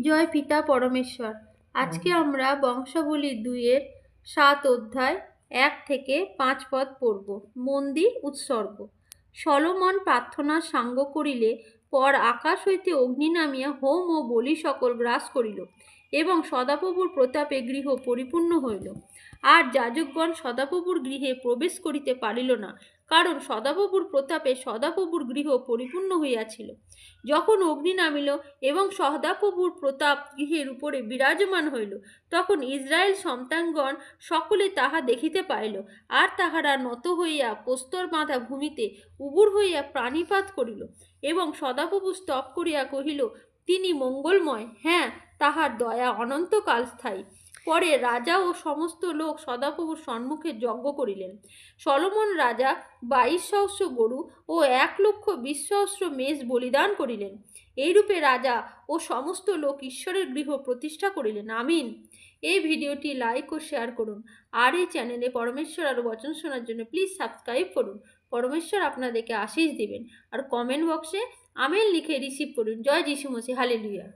জয় পিতা পরমেশ্বর। আজকে আমরা বংশাবলী 2-এর 7 অধ্যায় 1 থেকে 5 পদ পড়ব। মন্দির উৎসর্গ। সলোমন প্রার্থনা সাঙ্গ করিলে পর আকাশ হইতে অগ্নি নামিয়া হোম ও বলি সকল গ্রাস করিল এবং সদাপ্রভুর প্রতাপে গৃহ পরিপূর্ণ হইল। আর যাজকগণ সদাপ্রভুর গৃহে প্রবেশ করিতে পারিল না, কারণ সদাপ্রভুর প্রতাপে সদাপ্রভুর গৃহ পরিপূর্ণ হইয়াছিল। যখন অগ্নি নামিল এবং সদাপ্রভুর প্রতাপ গৃহের উপরে বিরাজমান হইল, তখন ইসরায়েল সন্তানগণ সকলে তাহা দেখিতে পাইল। আর তাহারা নত হইয়া প্রস্তর বাঁধা ভূমিতে উবুর হইয়া প্রাণীপাত করিল এবং সদাপ্রভু স্তব করিয়া কহিল, তিনি মঙ্গলময়, হ্যাঁ, তাহার দয়া অনন্তকাল স্থায়ী। পরে রাজা ও সমস্ত লোক সদাপ্রভুর সম্মুখে যজ্ঞ করিলেন। সলোমন রাজা 22,000 গরু ও 1,20,000 মেষ বলিদান করিলেন। এইরূপে রাজা ও সমস্ত লোক ঈশ্বরের গৃহ প্রতিষ্ঠা করিলেন। আমিন। এই ভিডিওটি লাইক ও শেয়ার করুন। আর এই চ্যানেলে পরমেশ্বর আরও বচন শোনার জন্য প্লিজ সাবস্ক্রাইব করুন। পরমেশ্বর আপনাদেরকে আশীষ দিবেন। আর কমেন্ট বক্সে আমেন লিখে রিসিভ করুন। জয় যিশু মসিহ। হালেলুয়া।